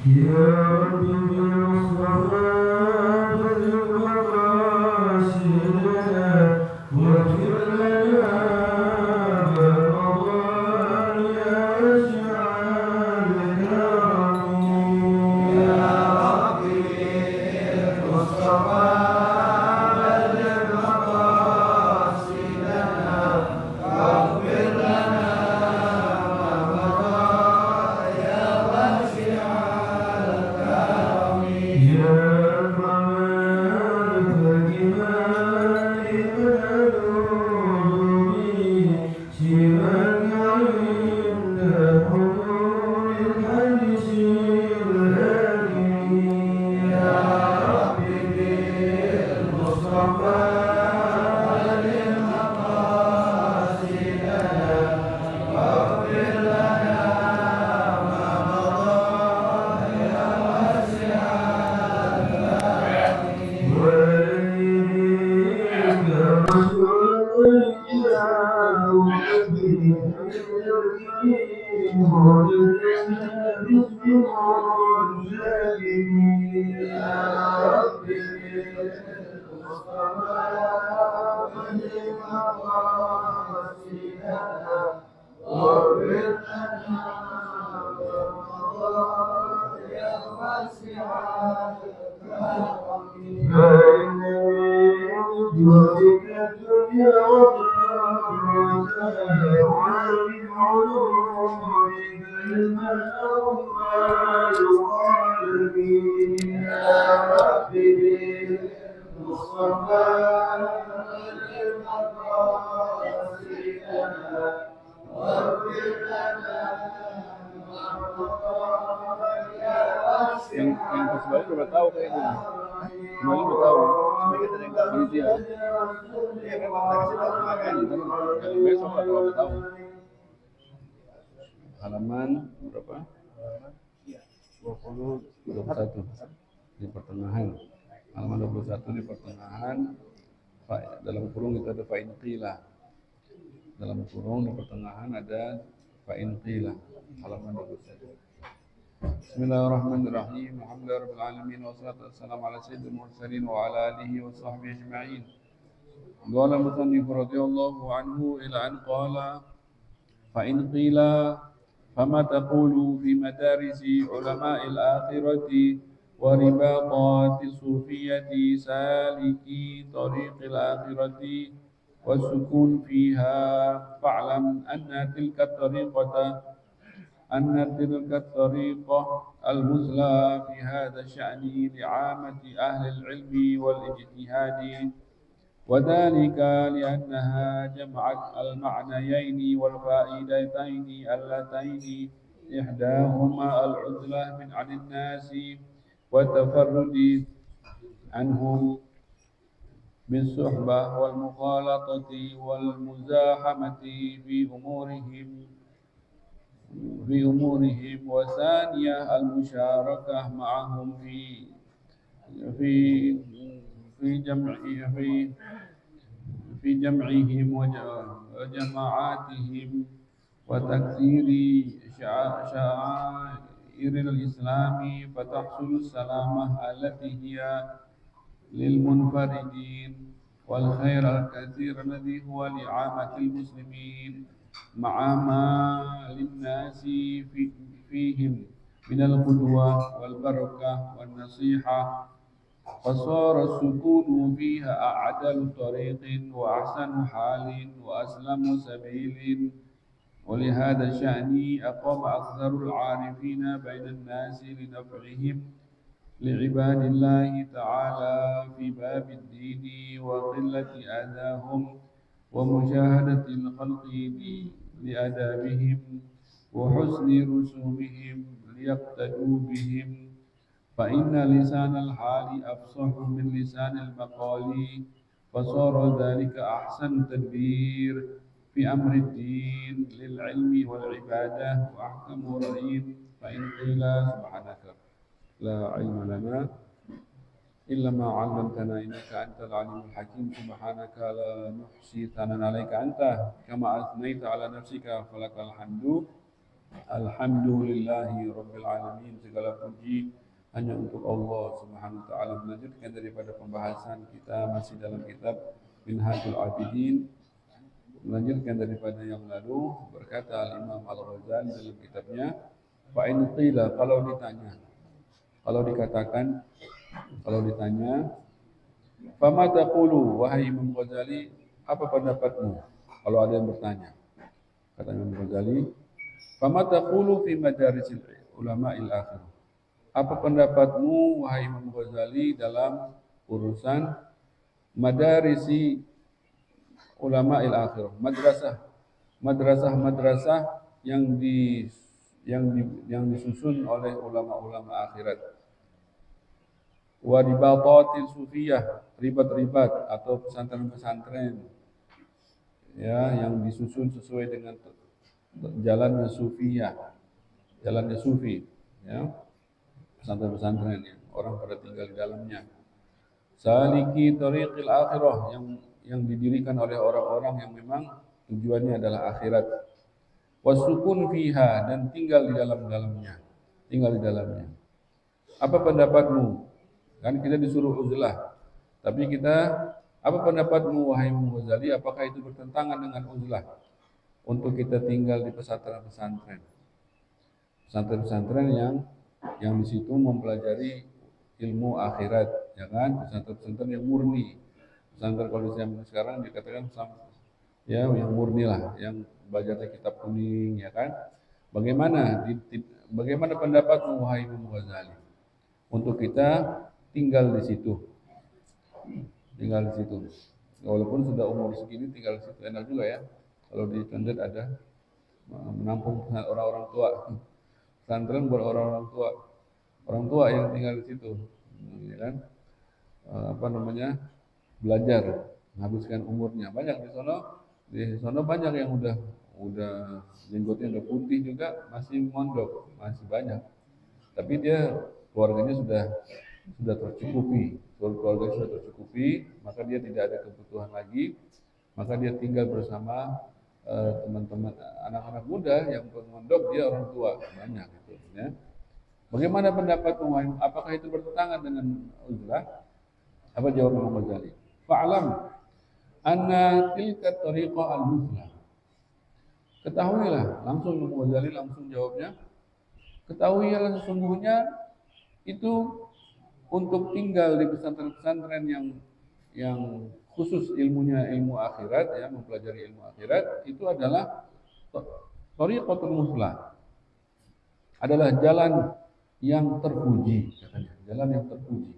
يا رب بالمصطفى بلغ مقاصدنا واغفر لنا ما مضى يا واسع الكرم يا رب بالمصطفى بلغ مقاصدنا واغفر لنا ما مضى يا واسع الكرم يا رحمن فجمال العلوم سواك عند حضور الحديث الهادي يا رب بالمصطفى بلغ مقاصدنا واغفر لنا ما مضى يا واسع الكرم وإليك رسول الإله يا رب المصطفى بلغ مقاصدنا واغفر لنا يا واسع الكرم فإن من جودك الدنيا وضرتها ومن علومك الماء والقلم يا رب بالمصطفى بلغ مقاصدنا واغفر لنا ما مضى يا واسع Yang Ismail udah tahu kayaknya. Ismail udah tahu. Panitia. Ya memang tadi sudah makan. Kali besok lah kalau udah tahu. Halaman berapa? 21 di pertengahan. Halaman 21 di pertengahan. Dalam kurung itu ada fa'in qila. Dalam kurung di pertengahan ada fa'in qila. Halaman 21. Bismillahirrahmanirrahim. Alhamdulillahirabbil alamin wassalatu wassalamu ala sayyidil mursalin wa ala alihi wa sahbihi ajma'in. Qala musannif radhiyallahu anhu ila an qala fa in qila fama taqulu fi madarisi ulama'il akhirati wa ribaqati sufiyati saliki tariqil akhirati والسكون فيها فاعلم أن تلك الطريقة المثلى في هذا الشأن لعامة أهل العلم والاجتهاد وذلك لأنها جمعت المعنيين والفائدتين اللتين إحداهما العزلة عن الناس والتفرد عنهم بالصحبة والمخالطة والمزاحمة في أمورهم وثانية المشاركة معهم في في جمع في جمعهم وجماعاتهم وتكثير شعائر الإسلام فتحصل السلامة التي هي للمنفردين والخير الكثير الذي هو لعامة المسلمين مع ما للناس فيهم من القدوة والبركة والنصيحة فصار السكون فيها أعدل طريق وأحسن حال وأسلم سبيل ولهذا الشأن أقام أكثر العارفين بين الناس لنفعهم لعباد الله تعالى في باب الدين وقلة أذاهم ومشاهدة الخلق لآدابهم وحسن رسومهم ليقتدوا بهم فإن لسان الحال أفصح من لسان المقال فصار ذلك أحسن تدبير في أمر الدين للعلم والعبادة وأحكم رأي فإن قيل سبحانك لا علم لنا إلا ما علمتنا إنك أنت العليم الحكيم سبحانك لا نحصي ثناء عليك أنت كما أثنيت على نفسك فلك الحمد Alhamdulillahi Rabbil Alamin. Segala puji hanya untuk Allah Subhanahu wa taala. Melanjutkan daripada pembahasan kita masih dalam kitab Minhajul Abidin. Melanjutkan daripada yang lalu, berkata Al-Imam Al-Ghazali dalam kitabnya, fa in qila, kalau ditanya, kalau dikatakan, kalau ditanya, fama taqulu, wahai Imam Ghazali, apa pendapatmu? Kalau ada yang bertanya, kata Imam Ghazali, fama taqulu fi madarisil ulama'il akhir. Apa pendapatmu, wahai Imam Ghazali, dalam urusan madarisi ulama'il akhir, madrasah yang disusun oleh ulama-ulama akhirat. Wa ribatatil sufiyah, ribat-ribat atau pesantren-pesantren ya yang disusun sesuai dengan jalannya sufiyah, jalannya sufi ya. Pesantren-pesantren yang orang pada tinggal di dalamnya. Saliki tariqil akhirah, yang didirikan oleh orang-orang yang memang tujuannya adalah akhirat. Wasukun fiha, dan tinggal di dalamnya. Apa pendapatmu? Kan kita disuruh uzlah. Tapi apa pendapatmu, wahai Imam Ghazali? Apakah itu bertentangan dengan uzlah untuk kita tinggal di pesantren-pesantren? Pesantren-pesantren yang di situ mempelajari ilmu akhirat, ya kan? Pesantren-pesantren yang murni. Pesantren kalau zaman sekarang dikatakan ya yang murni lah, yang belajarnya kitab kuning, ya kan? Bagaimana pendapatmu, wahai Imam Ghazali, untuk kita tinggal di situ? Walaupun sudah umur segini tinggal di situ enak juga ya. Kalau di Condet ada menampung orang-orang tua. Pesantren buat orang tua yang tinggal di situ, ya kan? Belajar, menghabiskan umurnya. Banyak di sono banyak yang udah jenggotnya udah putih juga masih mondok, masih banyak. Tapi dia keluarganya sudah tercukupi, maka dia tidak ada kebutuhan lagi, maka dia tinggal bersama teman-teman anak-anak muda yang pemondok, dia orang tua banyak gitu ya. Bagaimana pendapatmu? Apakah itu bertentangan dengan uzlah? Apa jawab Imam Ghazali? Fa'lam anna tilka tariqah al-muslah. Ketahuilah, langsung Imam Ghazali langsung jawabnya. Ketahuilah sesungguhnya itu untuk tinggal di pesantren-pesantren yang khusus ilmunya ilmu akhirat, ya, mempelajari ilmu akhirat, itu adalah tariqatul muslah. Adalah jalan yang terpuji, katanya. Jalan yang terpuji.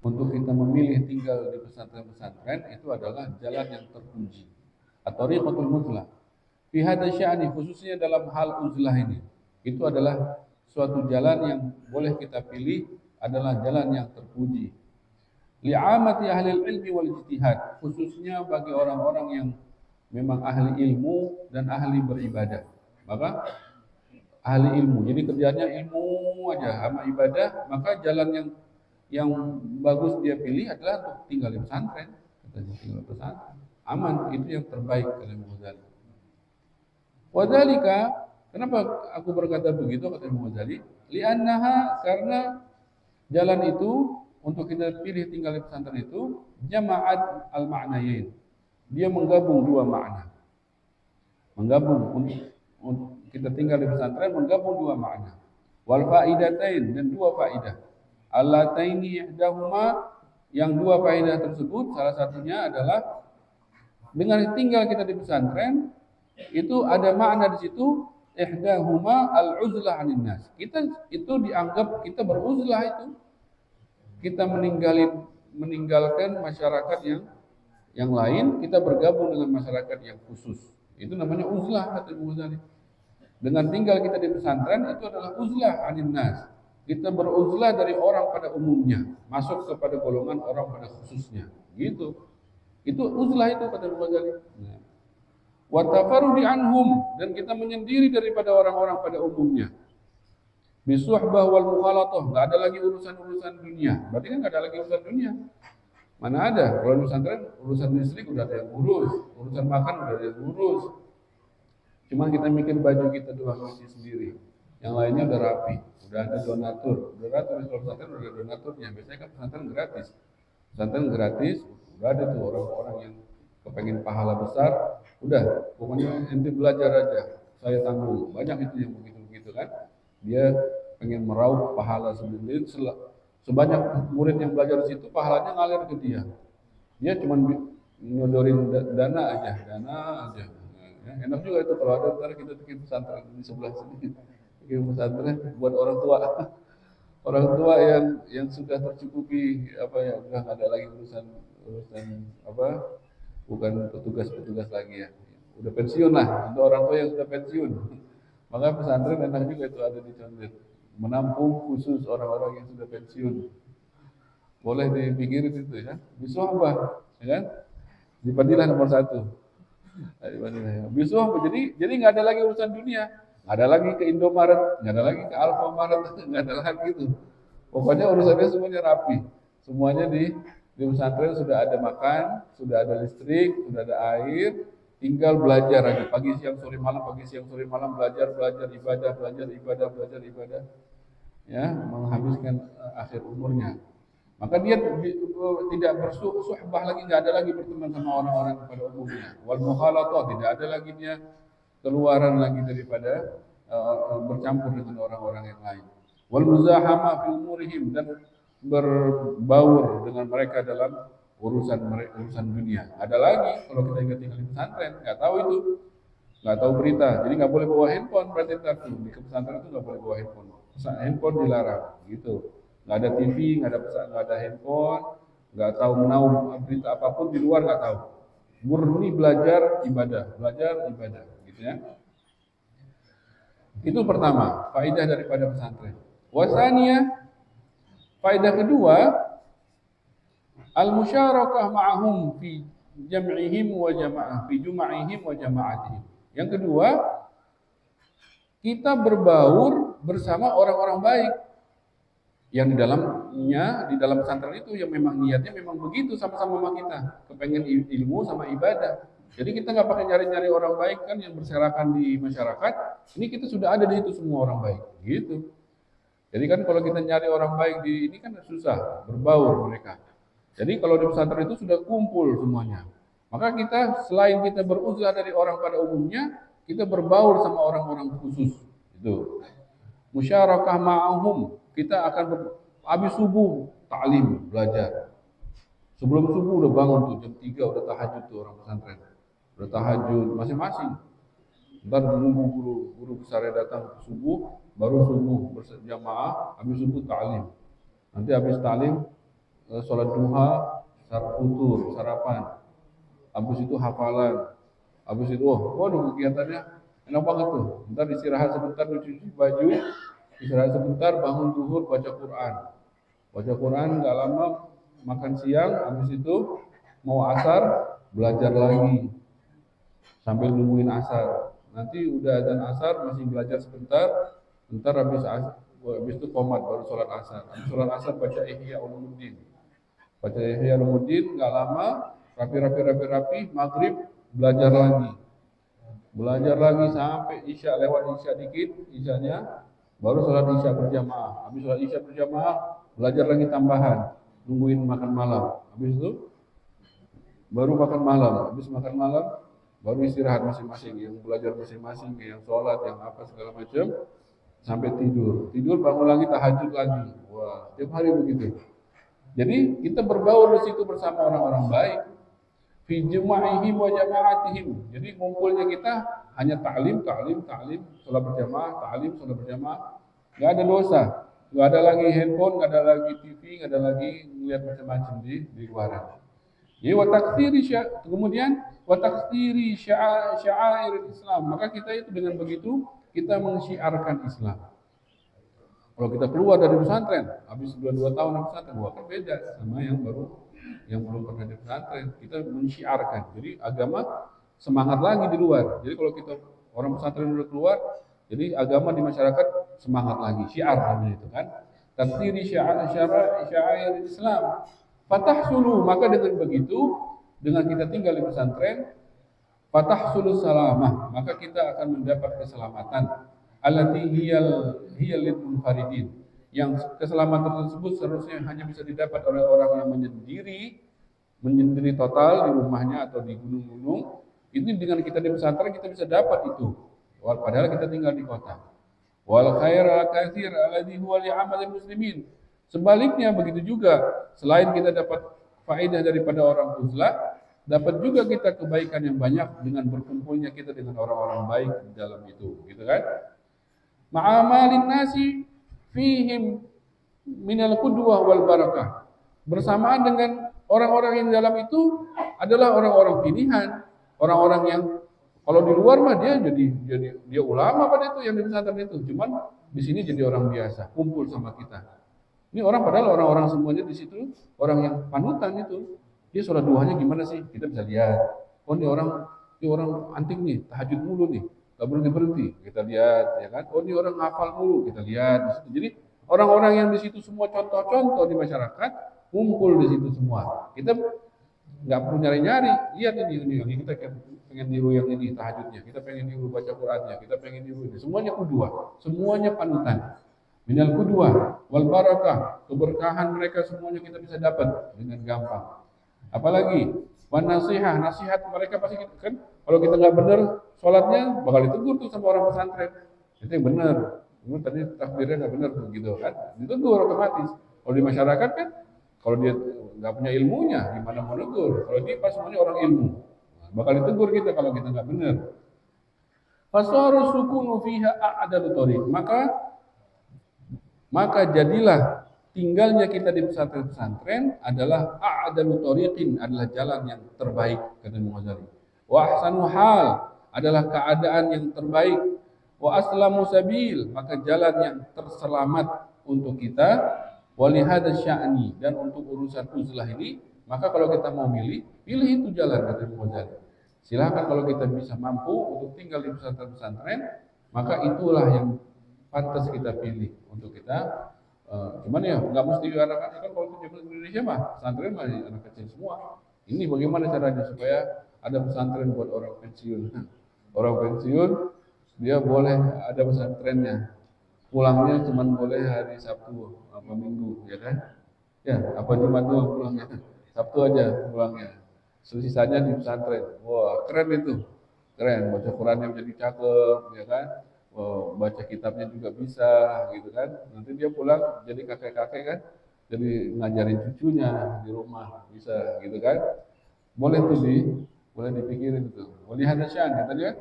Untuk kita memilih tinggal di pesantren-pesantren itu adalah jalan yang terpuji. At-tariqatul muslah. Fi hadza sya'ni, khususnya dalam hal uzlah ini. Itu adalah suatu jalan yang boleh kita pilih, adalah jalan yang terpuji. Li'amati ahli ilmi wal ijtihad, khususnya bagi orang-orang yang memang ahli ilmu dan ahli beribadah. Maka ahli ilmu, jadi kerjanya ilmu aja sama ibadah, maka jalan yang bagus dia pilih adalah untuk tinggal di pesantren. Katanya tinggal di pesantren, aman, itu yang terbaik kata Imam Ghazali. Wadzalika, kenapa aku berkata begitu kata Imam Ghazali? Li'annaha, karena jalan itu untuk kita pilih tinggal di pesantren itu jama'at al-ma'nayain. Dia menggabung dua makna. Untuk kita tinggal di pesantren menggabung dua makna. Wal faidatain, dan dua faidah. Allataini ihdahuma, yang dua faidah tersebut salah satunya adalah dengan tinggal kita di pesantren itu ada makna di situ, ihdahuma al-uzlah 'anil nas. Kita itu dianggap kita beruzlah itu. Kita meninggalkan masyarakat yang lain, kita bergabung dengan masyarakat yang khusus. Itu namanya uzlah kata Imam Ghazali. Dengan tinggal kita di pesantren itu adalah uzlah 'anil nas. Kita beruzlah dari orang pada umumnya, masuk kepada golongan orang pada khususnya. Gitu. Itu uzlah itu kata Imam Ghazali. Wa tafarrudi anhum, dan kita menyendiri daripada orang-orang pada umumnya. Bisuhbah wal mukhalatah, enggak ada lagi urusan-urusan dunia. Berarti kan enggak ada lagi urusan dunia. Mana ada? Kalau di pesantren urusan listrik udah ada yang urus, urusan makan udah ada yang urus. Cuma kita bikin baju kita doang isi sendiri. Yang lainnya udah rapi, udah ada donatur. Donatur di pesantren udah ada donaturnya. Biasanya kan pesantren gratis. Pesantren gratis, udah ada tuh orang-orang yang kepengen pahala besar, udah pokoknya ente belajar aja, saya tanggung. Banyak itu yang begitu-begitu kan. Dia pengen meraup pahala sendiri. Sebanyak murid yang belajar di situ, pahalanya ngalir ke dia. Dia cuma nyodorin dana aja. Ya, enak juga itu kalau ada ntar kita bikin pesantren di sebelah sini, bikin pesantren buat orang tua, orang tua yang sudah tercukupi apa ya, udah nggak ada lagi urusan apa, bukan petugas lagi ya, udah pensiun lah, untuk orang tua yang sudah pensiun. Maka pesantren enak juga itu ada di Condet, menampung khusus orang-orang yang sudah pensiun. Boleh dipikirin itu ya, Biswahbah, ya kan? Di Padilah nomor 1. Jadi nggak ada lagi urusan dunia, nggak ada lagi ke Indomaret, nggak ada lagi ke Alfamaret, nggak ada lagi itu. Pokoknya urusannya semuanya rapi, semuanya di pesantren sudah ada makan, sudah ada listrik, sudah ada air, tinggal belajar aja pagi siang sore malam belajar ibadah, ya menghabiskan akhir umurnya. Maka dia tidak bersuhbah lagi, nggak ada lagi berteman sama orang-orang pada umumnya. Wal mukhalatah, tidak ada lagi dia keluaran lagi daripada bercampur dengan orang-orang yang lain. Wal muzahama fi umurihim, dan berbaur dengan mereka dalam urusan dunia. Ada lagi kalau kita ingat tinggal di pesantren, nggak tahu itu, nggak tahu berita, jadi nggak boleh bawa handphone. Berarti di pesantren itu nggak boleh bawa handphone. Handphone dilarang, gitu. Nggak ada TV, nggak ada handphone, nggak tahu menahu berita apapun di luar, nggak tahu. Murni belajar ibadah, gitu ya. Itu pertama, faedah daripada pesantren. Wasaniyah, faedah kedua, al-musyarakah ma'ahum fi jam'ihim wa jama'ah, fi jum'ihim wa jama'atihim. Yang kedua, kita berbaur bersama orang-orang baik yang di dalam pesantren itu, yang memang niatnya memang begitu, sama-sama sama kita, kepengen ilmu sama ibadah. Jadi kita nggak pakai nyari-nyari orang baik kan yang berserakan di masyarakat. Ini kita sudah ada di situ semua orang baik, gitu. Jadi kan kalau kita nyari orang baik di ini kan susah berbaur mereka. Jadi kalau di pesantren itu sudah kumpul semuanya. Maka kita selain kita beruzlah dari orang pada umumnya, kita berbaur sama orang-orang khusus. Itu musyarakah ma'ahum. Kita akan habis subuh taklim belajar. Sebelum subuh udah bangun tuh jam 3 udah tahajud tuh orang pesantren. Udah tahajud masing-masing. Ntar menunggu guru besarnya datang subuh, baru subuh berjamaah, habis subuh taklim. Nanti habis taklim sholat duha, futur, sarapan. Habis itu hafalan. Habis itu waduh kegiatannya enak banget tuh. Ntar istirahat sebentar, cuci baju, istirahat sebentar, bangun zuhur, baca Quran, nggak lama makan siang, habis itu mau asar, belajar lagi sambil nungguin asar. Nanti udah azan asar, masih belajar sebentar, ntar habis itu qomat, baru sholat asar. Habis sholat asar baca Ihya Ulumuddin, nggak lama, rapi, maghrib belajar lagi sampai isya, lewat isya dikit, isyanya baru sholat isya berjamaah. Habis sholat isya berjamaah, belajar lagi tambahan, nungguin makan malam. Habis itu baru makan malam. Habis makan malam, baru istirahat masing-masing. Yang belajar masing-masing, yang sholat, yang apa segala macam, sampai tidur. Bangun lagi, tahajud lagi. Wah, tiap hari begitu. Jadi kita berbaur di situ bersama orang-orang baik. Fi jum'ihim wa jama'atihim. Jadi ngumpulnya kita hanya ta'lim, sholat berjamaah, nggak ada dosa, nggak ada lagi handphone, nggak ada lagi TV, nggak ada lagi melihat macam-macam di luar. Jadi kemudian sya'air Islam. Maka kita itu dengan begitu kita mensyiarkan Islam. Kalau kita keluar dari pesantren, habis 2 tahun di pesantren, kan beda sama yang belum pernah di pesantren. Kita mensyiarkan. Jadi agama semangat lagi di luar. Jadi kalau kita orang pesantren udah keluar, jadi agama di masyarakat semangat lagi, syiar namanya itu kan. Tafsiri sya'air Islam. Fatahsulu, maka dengan begitu, dengan kita tinggal di pesantren, fatahsulu salamah, maka kita akan mendapat keselamatan. Allati hiyal lil munfaridin, yang keselamatan tersebut seharusnya hanya bisa didapat oleh orang yang menyendiri total di rumahnya atau di gunung-gunung. Itu dengan kita di pesantren kita bisa dapat itu, padahal kita tinggal di kota. Wal khaira katsir alladhi huwa li amalil muslimin. Sebaliknya begitu juga, selain kita dapat faedah daripada orang uzlah, dapat juga kita kebaikan yang banyak dengan berkumpulnya kita dengan orang-orang baik di dalam itu, gitu kan? Ma'amalin nasi fihim minal qudwah wal barakah. Bersamaan dengan orang-orang yang di dalam itu adalah orang-orang pilihan, orang-orang yang kalau di luar mah dia jadi dia ulama pada itu yang di pesantren itu, cuman di sini jadi orang biasa, kumpul sama kita. Ini orang padahal orang-orang semuanya di situ orang yang panutan itu. Dia sholat duhanya gimana sih? Kita bisa lihat. Oh ini orang antik nih, tahajud mulu nih, gak berhenti. Kita lihat, ya kan? Oh ini orang hafal mulu, kita lihat di situ. Jadi orang-orang yang di situ semua contoh-contoh di masyarakat kumpul di situ semua. Kita nggak perlu nyari-nyari, lihat ini kita pengen niru yang ini tahajudnya, kita pengen niru baca Qurannya, kita pengen niru ini, semuanya qudwah, semuanya panutan. Minal qudwah wal barakah, keberkahan mereka semuanya kita bisa dapat dengan gampang. Apalagi wan nasihat mereka pasti kita, kan kalau kita nggak benar sholatnya bakal ditegur tuh sama orang pesantren. Itu yang benar. Ini tadi takbirnya nggak benar tuh gitu kan, ditegur otomatis. Kalau di masyarakat kan kalau dia nggak punya ilmunya, gimana mau negur? Kalau dia pas semuanya orang ilmu, bakal ditegur kita kalau kita nggak benar. Fasaru sukunu fiha a'dalu thariq. Maka jadilah tinggalnya kita di pesantren adalah a'dalu thariqin, adalah jalan yang terbaik, kata Imam Ghazali. Wa ahsanu hal, adalah keadaan yang terbaik. Wa aslamu sabil, maka jalan yang terselamat untuk kita. Walihada sya'ni, dan untuk urusan uzlah ini, maka kalau kita mau pilih itu jalan, kata Imam Ghazali. Silahkan kalau kita bisa mampu untuk tinggal di pesantren-pesantren, maka itulah yang pantas kita pilih untuk kita. Cuman ya nggak mesti anak-anak, kan kalau di Indonesia mah pesantren masih anak kecil semua. Ini bagaimana caranya supaya ada pesantren buat orang pensiun? Orang pensiun dia boleh ada pesantrennya. Pulangnya cuma boleh hari Sabtu apa Minggu, ya kan? Ya, apa Jumat doang pulangnya. Sabtu aja pulangnya. Sisanya di pesantren. Wah, keren itu. Keren, baca Qurannya menjadi cakep, ya kan? Baca kitabnya juga bisa, gitu kan? Nanti dia pulang jadi kakek-kakek kan? Jadi ngajarin cucunya di rumah, bisa, gitu kan? Boleh dipikirin itu. Boleh ada syan, kata dia.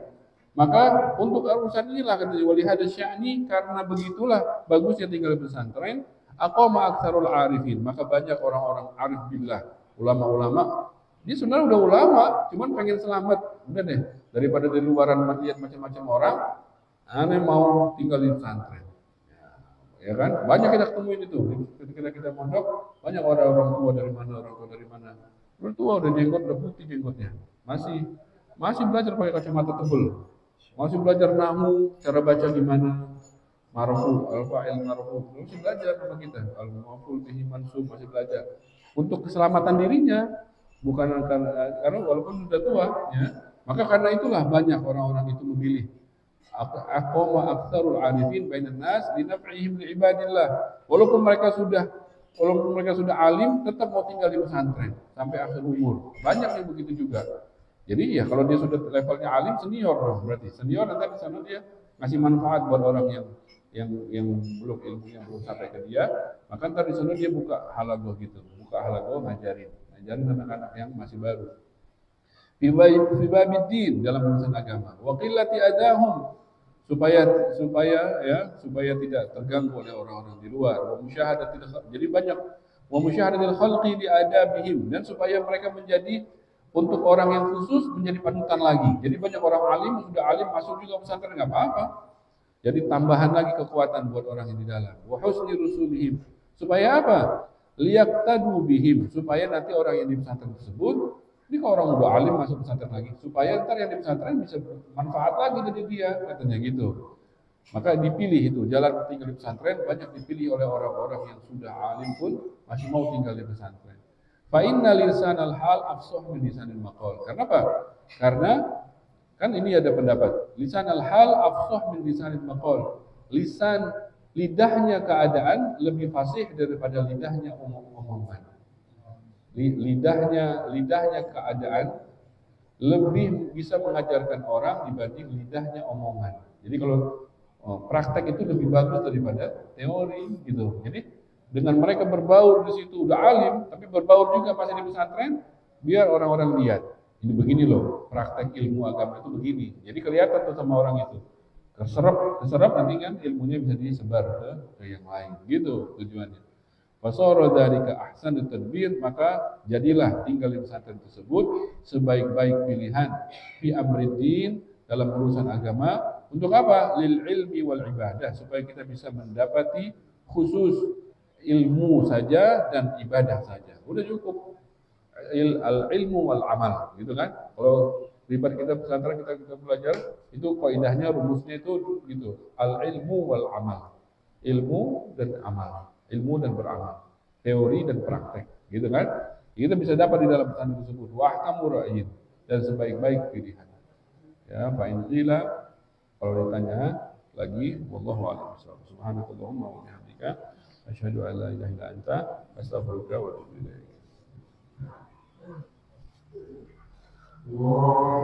Maka untuk urusan inilah kata walihada sya'ni, karena begitulah bagusnya tinggal di pesantren, aqama aktsarul arifin, maka banyak orang-orang arif billah, ulama-ulama. Dia sebenarnya udah ulama, cuman pengen selamat. Udah deh, daripada di luaran lihat macam-macam orang, aneh mau tinggal di pesantren. Ya kan? Banyak kita ketemuin itu. Ketika kita mondok, banyak orang tua dari mana. Orang tua udah jenggot, udah putih jenggotnya. Masih belajar pakai kacamata tebal. Masih belajar nahu, cara baca gimana, marfu, al-fa'il marfu, masih belajar sama kita. Al-maf'ul bihi mansub masih belajar. Untuk keselamatan dirinya, bukan karena walaupun sudah tua, ya. Maka karena itulah banyak orang-orang itu memilih aqama aktsarul arifin bainan nas li naf'ihim li ibadillah. Walaupun mereka sudah alim, tetap mau tinggal di pesantren sampai akhir umur. Banyak yang begitu juga. Jadi ya kalau dia sudah levelnya alim, senior dong, berarti senior nanti di sana dia ngasih manfaat buat orang yang belum ilmunya belum sampai ke dia, maka ntar di sana dia buka halago gitu, ngajarin anak-anak yang masih baru. Fi babiddin, dalam urusan agama. Wa qillati adahum, supaya tidak terganggu oleh orang-orang di luar. Jadi banyak wa musyahadatil khalqi li adabihim, dan supaya mereka menjadi untuk orang yang khusus menjadi panutan lagi. Jadi banyak orang alim, sudah alim masuk juga pesantren nggak apa-apa. Jadi tambahan lagi kekuatan buat orang yang di dalam. Wa husni rusulihim. Supaya apa? Liyaqtadu bihim. Supaya nanti orang yang di pesantren tersebut, ini kalau orang udah alim masuk pesantren lagi, supaya ntar yang di pesantren bisa bermanfaat lagi dari dia, katanya gitu. Maka dipilih itu, jalan tinggal di pesantren banyak dipilih oleh orang-orang yang sudah alim pun masih mau tinggal di pesantren. Fa inna lisanal hal afsah min lisanil maqal. Karena apa? Karena Kan ini ada pendapat. Lisan al-hal afsah min lisan al-maqal. Lidahnya keadaan lebih fasih daripada lidahnya omongan. Lidahnya keadaan lebih bisa mengajarkan orang dibanding lidahnya omongan. Jadi kalau praktek itu lebih bagus daripada teori gitu. Jadi dengan mereka berbaur di situ udah alim, tapi berbaur juga pas di pesantren, biar orang-orang lihat. Ini begini loh, praktek ilmu agama itu begini. Jadi kelihatan tuh sama orang itu. Keserap nanti kan ilmunya bisa disebar ke yang lain. Gitu tujuannya. Fasara dzalika ahsan tadbir, maka jadilah tinggal di pesantren tersebut sebaik-baik pilihan fi amriddin, dalam urusan agama. Untuk apa? Lil ilmi wal ibadah, supaya kita bisa mendapati khusus ilmu saja dan ibadah saja. Udah cukup al ilmu wal amal, gitu kan? Kalau ribat kita pesantren kita belajar itu kaidahnya, rumusnya itu gitu. Al ilmu wal amal. Ilmu dan amal, ilmu dan beramal, teori dan praktek, gitu kan? Kita bisa dapat di dalam pesantren tersebut. Wahkamu ra'yin, dan sebaik-baik pilihan. Ya, fa in qila, kalau ditanya lagi, wallahu a'lam bishawab. Subhanakallahumma wa bihamdika, asyhadu an la ilaha illa anta, astaghfiruka wa atubu ilaik. Good.